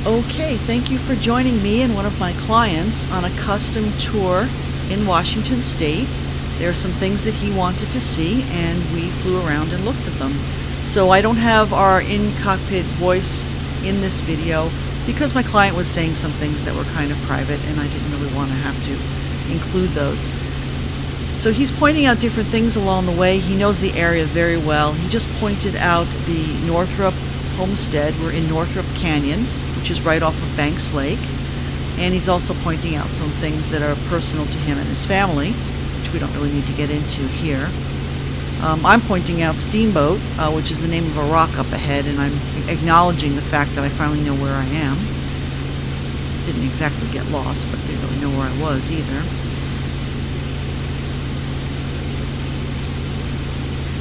Okay, thank you for joining me and one of my clients on a custom tour in Washington State. There are some things that he wanted to see, and we flew around and looked at them. So I don't have our in-cockpit voice in this video because my client was saying some things that were kind of private, and I didn't really want to have to include those. So he's pointing out different things along the way. He knows the area very well. He just pointed out the Northrop homestead. We're in Northrop Canyon, which is right off of Banks Lake. And he's also pointing out some things that are personal to him and his family, which we don't really need to get into here. I'm pointing out Steamboat, which is the name of a rock up ahead, and I'm acknowledging the fact that I finally know where I am. Didn't exactly get lost, but didn't really know where I was either.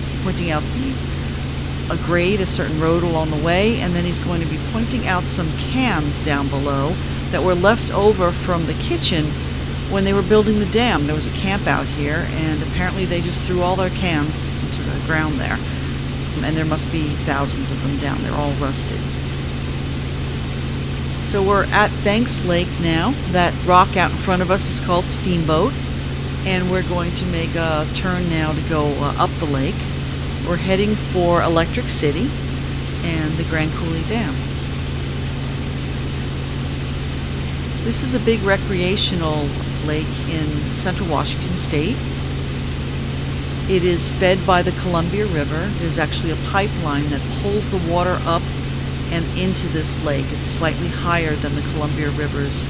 He's pointing out a grade, a certain road along the way, and then he's going to be pointing out some cans down below that were left over from the kitchen when they were building the dam. There was a camp out here, and apparently they just threw all their cans into the ground there. And there must be thousands of them down there, all rusted. So we're at Banks Lake now. That rock out in front of us is called Steamboat, and we're going to make a turn now to go up the lake. We're heading for Electric City and the Grand Coulee Dam. This is a big recreational lake in central Washington State. It is fed by the Columbia River. There's actually a pipeline that pulls the water up and into this lake. It's slightly higher than the Columbia River's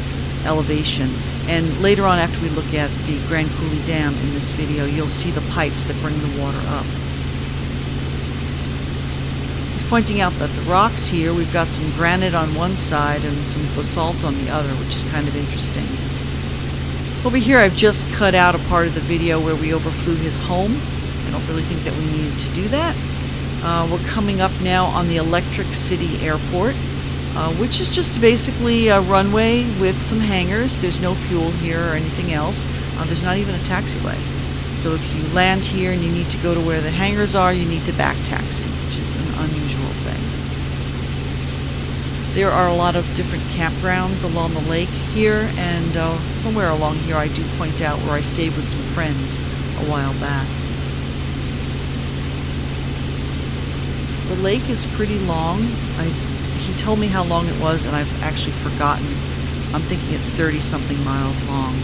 elevation. And later on, after we look at the Grand Coulee Dam in this video, you'll see the pipes that bring the water up. He's pointing out that the rocks here, we've got some granite on one side and some basalt on the other, which is kind of interesting. Over here, I've just cut out a part of the video where we overflew his home. I don't really think that we needed to do that. We're coming up now on the Electric City Airport, which is just basically a runway with some hangars. There's no fuel here or anything else. There's not even a taxiway. So if you land here and you need to go to where the hangars are, you need to back taxi, which is an unusual thing. There are a lot of different campgrounds along the lake here, and somewhere along here I do point out where I stayed with some friends a while back. The lake is pretty long. He told me how long it was, and I've actually forgotten. I'm thinking it's 30-something miles long.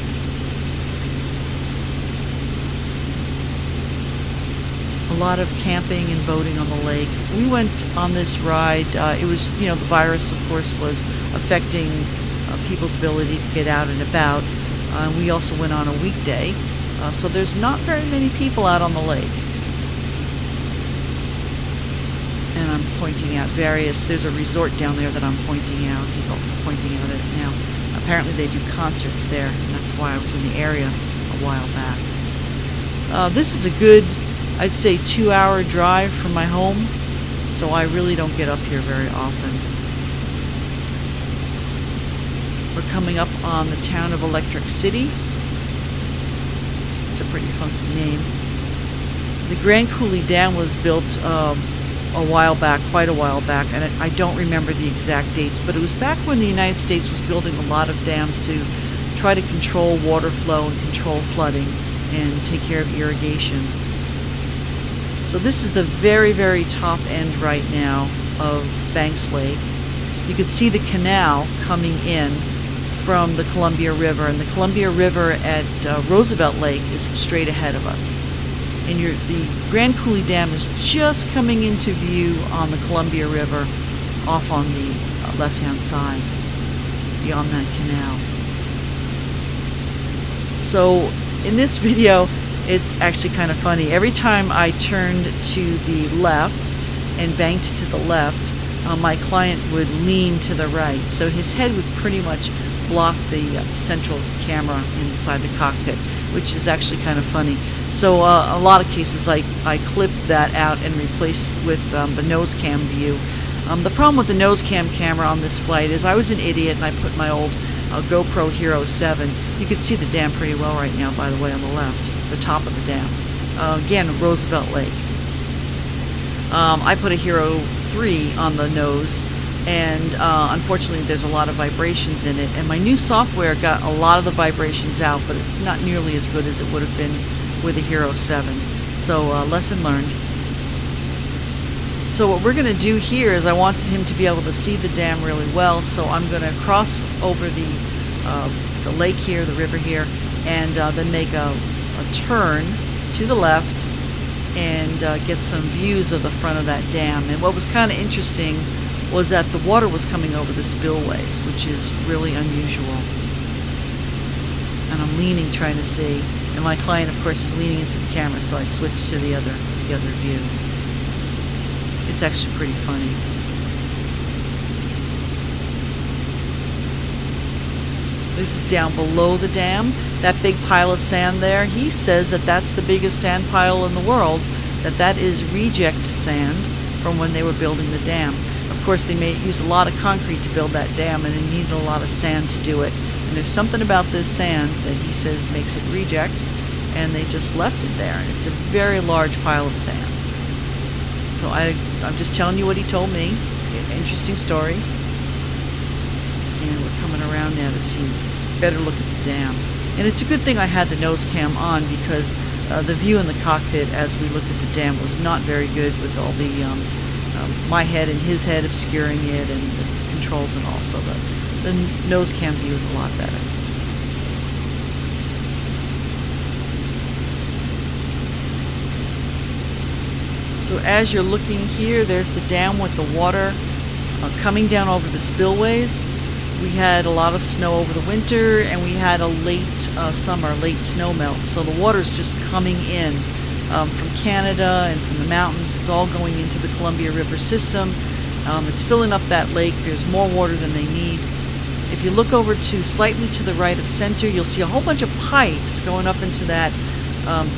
A lot of camping and boating on the lake. We went on this ride. It was, the virus, of course, was affecting people's ability to get out and about. We also went on a weekday, so there's not very many people out on the lake. And I'm pointing out there's a resort down there that I'm pointing out. He's also pointing out it now. Apparently they do concerts there, and that's why I was in the area a while back. This is a good, I'd say, 2-hour drive from my home, so I really don't get up here very often. We're coming up on the town of Electric City. It's a pretty funky name. The Grand Coulee Dam was built quite a while back, and I don't remember the exact dates, but it was back when the United States was building a lot of dams to try to control water flow and control flooding and take care of irrigation. So this is the very, very top end right now of Banks Lake. You can see the canal coming in from the Columbia River, and the Columbia River at Roosevelt Lake is straight ahead of us. And the Grand Coulee Dam is just coming into view on the Columbia River off on the left-hand side, beyond that canal. So in this video, it's actually kind of funny. Every time I turned to the left and banked to the left, my client would lean to the right. So his head would pretty much block the central camera inside the cockpit, which is actually kind of funny. So a lot of cases I clipped that out and replaced with the nose cam view. The problem with the nose cam camera on this flight is I was an idiot and I put my old GoPro Hero 7. You can see the dam pretty well right now, by the way, on the left, the top of the dam. Again, Roosevelt Lake. I put a Hero 3 on the nose and unfortunately there's a lot of vibrations in it, and my new software got a lot of the vibrations out, but it's not nearly as good as it would have been with the Hero 7. So lesson learned. So what we're going to do here is I wanted him to be able to see the dam really well, so I'm going to cross over the lake here, the river here, and then make a turn to the left and get some views of the front of that dam. And what was kind of interesting was that the water was coming over the spillways, which is really unusual. And I'm leaning trying to see, and my client of course is leaning into the camera, so I switched to the other view. It's actually pretty funny. This is down below the dam. That big pile of sand there, he says that that's the biggest sand pile in the world, that is reject sand from when they were building the dam. Of course, they used a lot of concrete to build that dam, and they needed a lot of sand to do it. And there's something about this sand that he says makes it reject, and they just left it there. And it's a very large pile of sand. So I'm just telling you what he told me. It's an interesting story. And we're coming around now to see, better look at the dam. And it's a good thing I had the nose cam on, because the view in the cockpit as we looked at the dam was not very good, with all the my head and his head obscuring it, and the controls and all. So the nose cam view is a lot better. So as you're looking here, there's the dam with the water coming down over the spillways. We had a lot of snow over the winter, and we had a late summer, late snow melt. So the water's just coming in from Canada and from the mountains. It's all going into the Columbia River system. It's filling up that lake. There's more water than they need. If you look over to slightly to the right of center, you'll see a whole bunch of pipes going up into that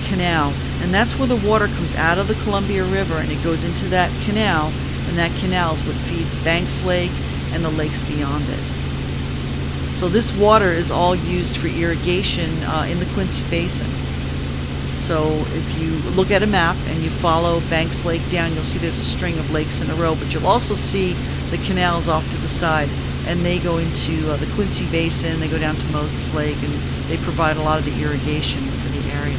canal. And that's where the water comes out of the Columbia River, and it goes into that canal, and that canal is what feeds Banks Lake and the lakes beyond it. So this water is all used for irrigation in the Quincy Basin. So if you look at a map and you follow Banks Lake down, you'll see there's a string of lakes in a row, but you'll also see the canals off to the side, and they go into the Quincy Basin, they go down to Moses Lake, and they provide a lot of the irrigation for the area.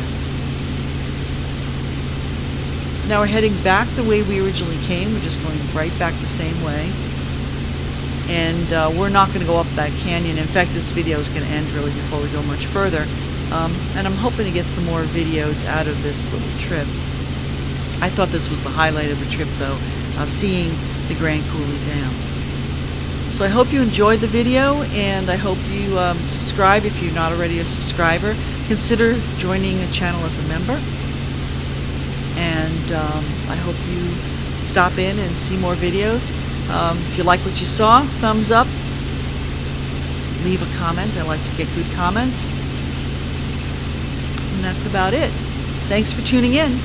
So now we're heading back the way we originally came. We're just going right back the same way. And we're not going to go up that canyon. In fact, this video is going to end really before we go much further. And I'm hoping to get some more videos out of this little trip. I thought this was the highlight of the trip, though, seeing the Grand Coulee Dam. So I hope you enjoyed the video, and I hope you subscribe if you're not already a subscriber. Consider joining a channel as a member. And I hope you stop in and see more videos. If you like what you saw, thumbs up. Leave a comment. I like to get good comments. And that's about it. Thanks for tuning in.